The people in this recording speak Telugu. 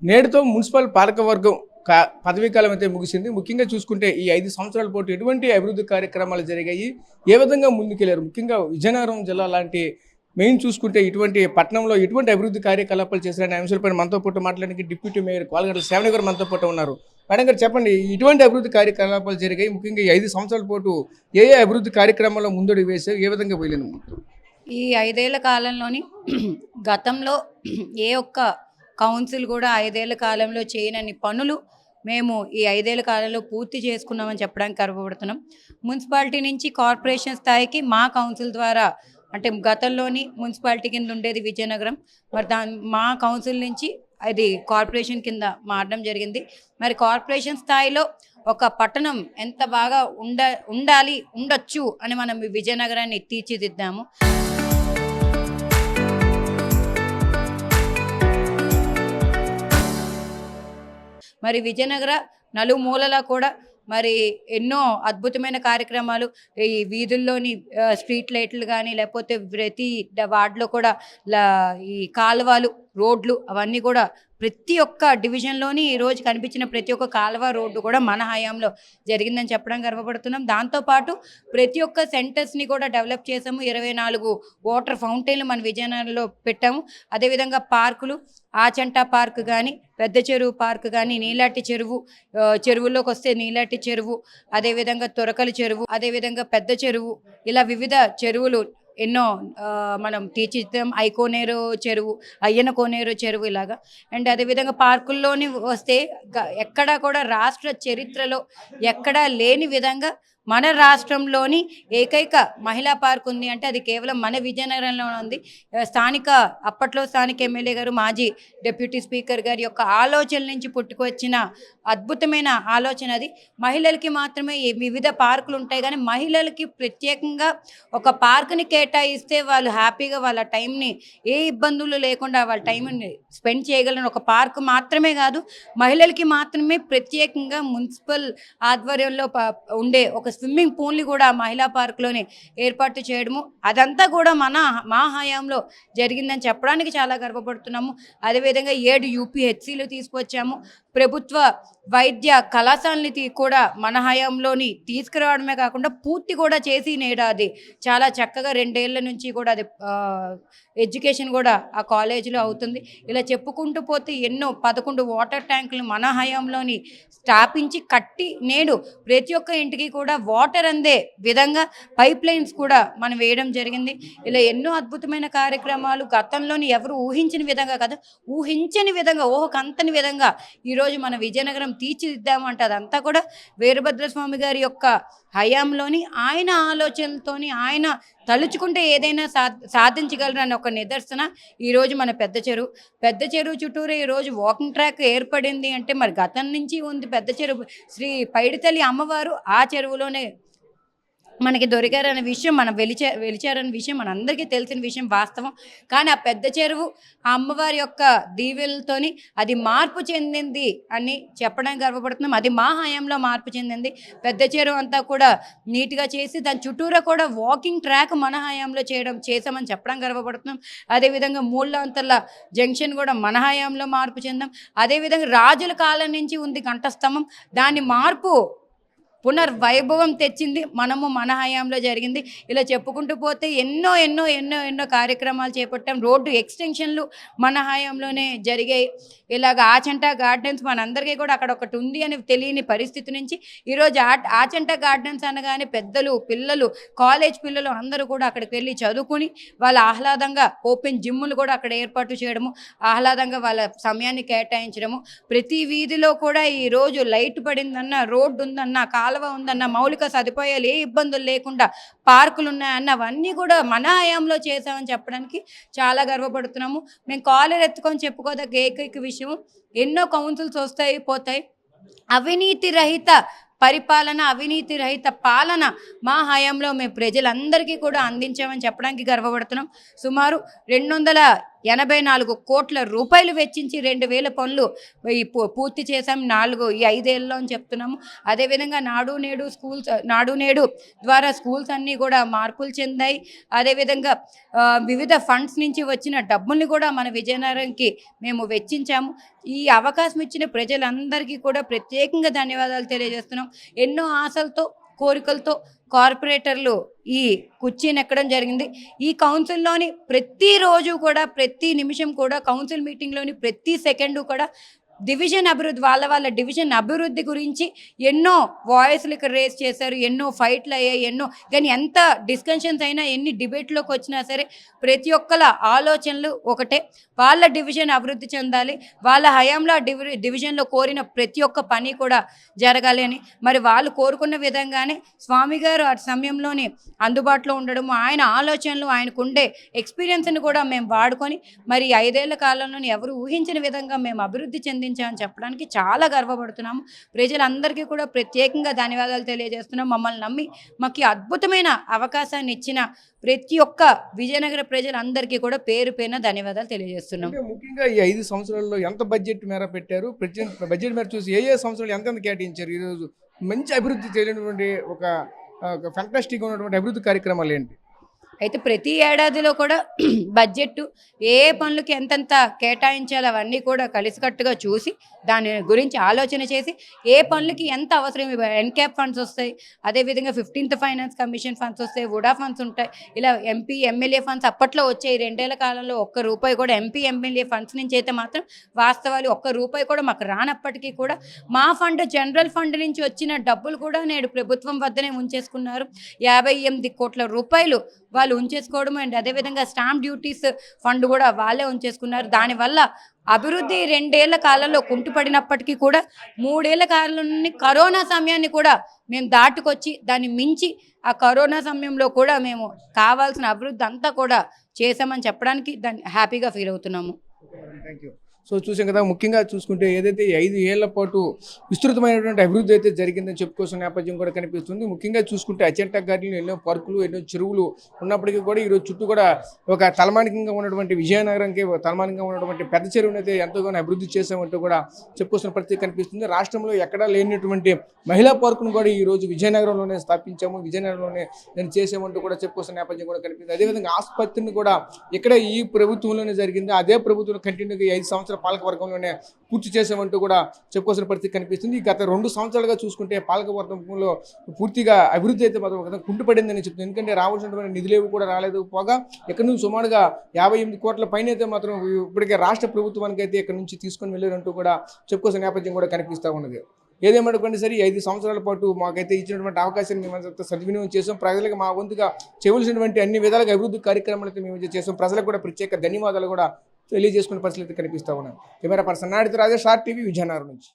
నేటితో మున్సిపల్ పాలకవర్గం పదవీ కాలం అయితే ముగిసింది. ముఖ్యంగా చూసుకుంటే ఈ 5 సంవత్సరాల పాటు ఎటువంటి అభివృద్ధి కార్యక్రమాలు జరిగాయి, ఏ విధంగా ముందుకెళ్లారు, ముఖ్యంగా విజయనగరం జిల్లా లాంటి మెయిన్ చూసుకుంటే ఇటువంటి పట్టణంలో ఎటువంటి అభివృద్ధి కార్యకలాపాలు చేశారనే అంశాలపై మనతో పాటు మాట్లాడడానికి డిప్యూటీ మేయర్ కోలగట్ల శ్రావణి గారు మనతో పాటు ఉన్నారు. మేడం గారు చెప్పండి, ఇటువంటి అభివృద్ధి కార్యకలాపాలు జరిగాయి, ముఖ్యంగా ఈ 5 సంవత్సరాల పాటు ఏ అభివృద్ధి కార్యక్రమాల్లో ముందడుగు వేశారు, ఏ విధంగా పోయింది? ఈ 5 ఏళ్ల కాలంలోని గతంలో ఏ ఒక్క కౌన్సిల్ కూడా 5 ఏళ్ల కాలంలో చేయనన్ని పనులు మేము ఈ 5 ఏళ్ల కాలంలో పూర్తి చేసుకున్నామని చెప్పడానికి గర్వపడుతున్నాం. మున్సిపాలిటీ నుంచి కార్పొరేషన్ స్థాయికి మా కౌన్సిల్ ద్వారా, అంటే గతంలోని మున్సిపాలిటీ కింద ఉండేది విజయనగరం, మరి మా కౌన్సిల్ నుంచి అది కార్పొరేషన్ కింద మారడం జరిగింది. మరి కార్పొరేషన్ స్థాయిలో ఒక పట్టణం ఎంత బాగా ఉండొచ్చు అని మనం ఈ విజయనగరాన్ని తీర్చిదిద్దాము. మరి విజయనగర నలుమూలలా కూడా మరి ఎన్నో అద్భుతమైన కార్యక్రమాలు, ఈ వీధుల్లోని స్ట్రీట్ లైట్లు కానీ, లేకపోతే ప్రతి వార్డులో కూడా ఈ కాలువలు, రోడ్లు అవన్నీ కూడా ప్రతి ఒక్క డివిజన్లోని ఈరోజు కనిపించిన ప్రతి ఒక్క కాలువ, రోడ్డు కూడా మన హయాంలో జరిగిందని చెప్పడం గర్వపడుతున్నాం. దాంతోపాటు ప్రతి ఒక్క సెంటర్స్ని కూడా డెవలప్ చేసాము. 24 వాటర్ ఫౌంటైన్లు మన విజయనగరంలో పెట్టాము. అదేవిధంగా పార్కులు, ఆచంట పార్క్ కానీ, పెద్ద చెరువు పార్క్ కానీ, నీలాటి చెరువు, చెరువుల్లోకి వస్తే నీలాటి చెరువు, అదేవిధంగా తొరకల చెరువు, అదేవిధంగా పెద్ద చెరువు, ఇలా వివిధ చెరువులు ఎన్నో మనం తీర్చిదిద్దాం. ఐకోనేరు చెరువు, అయ్యన కోనేరు చెరువు ఇలాగా. అండ్ అదేవిధంగా పార్కుల్లోని వస్తే ఎక్కడా కూడా రాష్ట్ర చరిత్రలో ఎక్కడా లేని విధంగా మన రాష్ట్రంలోని ఏకైక మహిళా పార్క్ ఉంది అంటే అది కేవలం మన విజయనగరంలో ఉంది. అప్పట్లో స్థానిక ఎమ్మెల్యే గారు, మాజీ డిప్యూటీ స్పీకర్ గారి యొక్క ఆలోచన నుంచి పుట్టుకొచ్చిన అద్భుతమైన ఆలోచన అది. మహిళలకి మాత్రమే వివిధ పార్కులు ఉంటాయి, కానీ మహిళలకి ప్రత్యేకంగా ఒక పార్కుని కేటాయిస్తే వాళ్ళు హ్యాపీగా వాళ్ళ టైంని ఏ ఇబ్బందులు లేకుండా వాళ్ళ టైంని స్పెండ్ చేయగలను. ఒక పార్కు మాత్రమే కాదు, మహిళలకి మాత్రమే ప్రత్యేకంగా మున్సిపల్ ఆధ్వర్యంలో ఉండే ఒక స్విమ్మింగ్ పూల్ని కూడా మహిళా పార్క్లోనే ఏర్పాటు చేయడము, అదంతా కూడా మా హయాంలో జరిగిందని చెప్పడానికి చాలా గర్వపడుతున్నాము. అదేవిధంగా 7 UPHCలు తీసుకొచ్చాము. ప్రభుత్వ వైద్య కళాశాలని కూడా మన హయాంలోని తీసుకురావడమే కాకుండా పూర్తి కూడా చేసి నేడాది చాలా చక్కగా 2 ఏళ్ల నుంచి కూడా అది ఎడ్యుకేషన్ కూడా ఆ కాలేజీలో అవుతుంది. ఇలా చెప్పుకుంటూ పోతే ఎన్నో 11 వాటర్ ట్యాంకులు మన హయాంలోని స్థాపించి కట్టి నేడు ప్రతి ఒక్క ఇంటికి కూడా వాటర్ అందే విధంగా పైప్ లైన్స్ కూడా మనం వేయడం జరిగింది. ఇలా ఎన్నో అద్భుతమైన కార్యక్రమాలు గతంలోని ఎవరు ఊహించని విధంగా కదా, ఊహించని విధంగా, ఊహకంతని విధంగా ఈరోజు మన విజయనగరం తీర్చిదిద్దామంటే అదంతా కూడా వీరభద్రస్వామి గారి యొక్క హయాంలోని ఆయన ఆలోచనలతోని, ఆయన తలుచుకుంటే ఏదైనా సాధించగలరని ఒక నిదర్శన ఈరోజు మన పెద్ద చెరువు చుట్టూరే ఈరోజు వాకింగ్ ట్రాక్ ఏర్పడింది అంటే మరి గతం నుంచి ఉంది. పెద్ద చెరువు శ్రీ పైడితల్లి అమ్మవారు ఆ చెరువులోనే మనకి దొరికారనే విషయం, మనం వెలిచారనే విషయం మనందరికీ తెలిసిన విషయం, వాస్తవం. కానీ ఆ పెద్ద చెరువు ఆ అమ్మవారి యొక్క దీవెలతోని అది మార్పు చెందింది అని చెప్పడానికి గర్వపడుతున్నాం. అది మా హయాంలో మార్పు చెందింది. పెద్ద చెరువు అంతా కూడా నీట్గా చేసి దాని చుట్టూరా కూడా వాకింగ్ ట్రాక్ మన హయాంలో చేసామని చెప్పడం గర్వపడుతున్నాం. అదేవిధంగా మూళ్ళంతర్ల జంక్షన్ కూడా మన హయాంలో మార్పు చెందాం. అదేవిధంగా రాజుల కాలం నుంచి ఉంది కంఠస్తంభం, దాని మార్పు పునర్వైభవం తెచ్చింది మన హయాంలో జరిగింది. ఇలా చెప్పుకుంటూ పోతే ఎన్నో ఎన్నో ఎన్నో ఎన్నో కార్యక్రమాలు చేపట్టాం. రోడ్డు ఎక్స్టెన్షన్లు మన హయాంలోనే జరిగాయి. ఇలాగ ఆచంట గార్డెన్స్ మనందరికీ కూడా అక్కడ ఒకటి ఉంది అని తెలియని పరిస్థితి నుంచి ఈరోజు ఆచంట గార్డెన్స్ అనగానే పెద్దలు, పిల్లలు, కాలేజ్ పిల్లలు అందరూ కూడా అక్కడికి వెళ్ళి చదువుకుని వాళ్ళ ఆహ్లాదంగా ఓపెన్ జిమ్ములు కూడా అక్కడ ఏర్పాటు చేయడము, ఆహ్లాదంగా వాళ్ళ సమయాన్ని కేటాయించడము. ప్రతి వీధిలో కూడా ఈరోజు లైట్ పడిందన్న, రోడ్డు ఉందన్న, కాలువ ఉందన్న, మౌలిక సదుపాయాలు ఏ ఇబ్బందులు లేకుండా పార్కులు ఉన్నాయన్న, అవన్నీ కూడా మన హయాంలో చేసామని చెప్పడానికి చాలా గర్వపడుతున్నాము. మేము కాలర్ ఎత్తుకొని చెప్పుకోదగ్గ ఏకైక విషయం, ఎన్నో కౌన్సిల్స్ వస్తాయి పోతాయి, అవినీతి రహిత పరిపాలన, అవినీతి రహిత పాలన మా హయాంలో మేము ప్రజలందరికీ కూడా అందించామని చెప్పడానికి గర్వపడుతున్నాం. సుమారు 250 84 కోట్ల రూపాయలు వెచ్చించి 2000 పనులు పూర్తి చేశాం ఈ 5 ఏళ్ళలో అని చెప్తున్నాము. అదేవిధంగా నాడు నేడు ద్వారా స్కూల్స్ అన్నీ కూడా మార్పులు చెందాయి. అదేవిధంగా వివిధ ఫండ్స్ నుంచి వచ్చిన డబ్బుల్ని కూడా మన విజయనగరంకి మేము వెచ్చించాము. ఈ అవకాశం ఇచ్చిన ప్రజలందరికీ కూడా ప్రత్యేకంగా ధన్యవాదాలు తెలియజేస్తున్నాం. ఎన్నో ఆశలతో కోరికలతో కార్పొరేటర్లు ఈ కుర్చీని ఎక్కడం జరిగింది. ఈ కౌన్సిల్లోని ప్రతిరోజు కూడా ప్రతి నిమిషం కూడా కౌన్సిల్ మీటింగ్లోని ప్రతి సెకండు కూడా డివిజన్ అభివృద్ధి వాళ్ళ డివిజన్ అభివృద్ధి గురించి ఎన్నో వాయిస్లు ఇక్కడ రేస్ చేశారు, ఎన్నో ఫైట్లు అయ్యాయి, కానీ ఎంత డిస్కషన్స్ అయినా ఎన్ని డిబేట్లోకి వచ్చినా సరే ప్రతి ఒక్కల ఆలోచనలు ఒకటే, వాళ్ళ డివిజన్ అభివృద్ధి చెందాలి, వాళ్ళ హయాంలో డివిజన్లో కోరిన ప్రతి ఒక్క పని కూడా జరగాలి అని. మరి వాళ్ళు కోరుకున్న విధంగానే స్వామి గారు ఆ సమయంలోనే అందుబాటులో ఉండడము, ఆయన ఆలోచనలు, ఆయనకు ఉండే ఎక్స్పీరియన్స్ని కూడా మేము వాడుకొని మరి 5 ఏళ్ల కాలంలోనే ఎవరు ఊహించిన విధంగా మేము అభివృద్ధి చెందించామని చెప్పడానికి చాలా గర్వపడుతున్నాము. ప్రజలందరికీ కూడా ప్రత్యేకంగా ధన్యవాదాలు తెలియజేస్తున్నాం. మమ్మల్ని నమ్మి మాకు అద్భుతమైన అవకాశాన్ని ఇచ్చిన ప్రతి ఒక్క విజయనగర ప్రజలందరికీ కూడా పేరు పేరున ధన్యవాదాలు తెలియజేస్తున్నాం. ముఖ్యంగా ఈ 5 సంవత్సరాల్లో ఎంత బడ్జెట్ మేర పెట్టారు, బడ్జెట్ మేర చూసి ఏ సంవత్సరాలు ఎంత కేటాయించారు, ఈరోజు మంచి అభివృద్ధి చేయనటువంటి ఒక ఫ్యాంటాస్టిక్ ఉన్నటువంటి అభివృద్ధి కార్యక్రమాలు ఏంటి? అయితే ప్రతి ఏడాదిలో కూడా బడ్జెట్ ఏ పనులకి ఎంతెంత కేటాయించాలో అవన్నీ కూడా కలిసికట్టుగా చూసి దాని గురించి ఆలోచన చేసి ఏ పనులకి ఎంత అవసరం, ఎన్క్యాప్ ఫండ్స్ వస్తాయి, అదేవిధంగా 15th ఫైనాన్స్ కమిషన్ ఫండ్స్ వస్తాయి, వుడా ఫండ్స్ ఉంటాయి, ఇలా ఎంపీ ఎమ్మెల్యే ఫండ్స్ అప్పట్లో వచ్చాయి. 2 ఏళ్ల కాలంలో ₹1 కూడా ఎంపీ ఎమ్మెల్యే ఫండ్స్ నుంచి అయితే మాత్రం వాస్తవాలు ₹1 కూడా మాకు రానప్పటికీ కూడా మా ఫండ్ జనరల్ ఫండ్ నుంచి వచ్చిన డబ్బులు కూడా నేడు ప్రభుత్వం వద్దనే ఉంచేసుకున్నారు. 58 కోట్ల రూపాయలు వాళ్ళు ఉంచేసుకోవడం, అండ్ అదేవిధంగా స్టాంప్ డ్యూటీస్ ఫండ్ కూడా వాళ్ళే ఉంచేసుకున్నారు. దానివల్ల అభివృద్ధి 2 ఏళ్ల కాలంలో కుంటుపడినప్పటికీ కూడా 3 ఏళ్ల కాలంలోని కరోనా సమయాన్ని కూడా మేము దాటుకొచ్చి దాన్ని మించి ఆ కరోనా సమయంలో కూడా మేము కావాల్సిన అభివృద్ధి అంతా కూడా చేశామని చెప్పడానికి దాన్ని హ్యాపీగా ఫీల్ అవుతున్నాము. Thank you. సో చూసాం కదా, ముఖ్యంగా చూసుకుంటే ఏదైతే 5 ఏళ్ల పాటు విస్తృతమైనటువంటి అభివృద్ధి అయితే జరిగిందని చెప్పుకోవాల్సిన నేపథ్యం కూడా కనిపిస్తుంది. ముఖ్యంగా చూసుకుంటే అజంటా గార్డెన్లో ఎన్నో పార్కులు, ఎన్నో చెరువులు ఉన్నప్పటికీ కూడా ఈరోజు చుట్టూ కూడా ఒక తలమానికంగా ఉన్నటువంటి విజయనగరంకి తలమానికంగా ఉన్నటువంటి పెద్ద చెరువుని అయితే ఎంతోగానో అభివృద్ధి చేసామంటూ కూడా చెప్పుకోవాల్సిన పరిస్థితి కనిపిస్తుంది. రాష్ట్రంలో ఎక్కడా లేనటువంటి మహిళా పార్కును కూడా ఈరోజు విజయనగరంలోనే స్థాపించాము, విజయనగరంలోనే నేను చేసామంటూ కూడా చెప్పుకోవాల్సిన నేపథ్యం కూడా కనిపిస్తుంది. అదేవిధంగా ఆసుపత్రిని కూడా ఇక్కడ ఈ ప్రభుత్వంలోనే జరిగింది, అదే ప్రభుత్వం కంటిన్యూగా 5 సంవత్సరాల పాలకవర్గంలోనే పూర్తి చేసామంటూ కూడా చెప్పుకోవాల్సిన పరిస్థితి కనిపిస్తుంది. గత 2 సంవత్సరాలుగా చూసుకుంటే పాలకవర్గంలో పూర్తిగా అభివృద్ధి అయితే మాత్రం కుంటుపడిందని చెప్తుంది. ఎందుకంటే రావాల్సినటువంటి నిధులేవి కూడా రాలేదు. పోగా ఇక్కడ నుంచి సుమారుగా 58 కోట్ల పైన అయితే మాత్రం ఇప్పటికే రాష్ట్ర ప్రభుత్వానికి అయితే ఇక్కడ నుంచి తీసుకొని వెళ్ళారంటూ కూడా చెప్పుకోవాల్సిన నేపథ్యం కూడా కనిపిస్తూ ఉన్నది. ఏదేమనుకోండి సరే, 5 సంవత్సరాల పాటు మాకైతే ఇచ్చినటువంటి అవకాశాన్ని మేమంతా సద్వినియోగం చేసాం. ప్రజలకు మా వంతుగా చేయవలసినటువంటి అన్ని విధాలుగా అభివృద్ధి కార్యక్రమాలు అయితే మేము చేసాం. ప్రజలకు కూడా ప్రత్యేక ధన్యవాదాలు కూడా తెలియజేసుకునే పరిస్థితి కనిపిస్తూ ఉన్నాయి. కెమెరా పర్సన్ నాయుడుతో రాజేష్, RTV విజయనగరం నుంచి.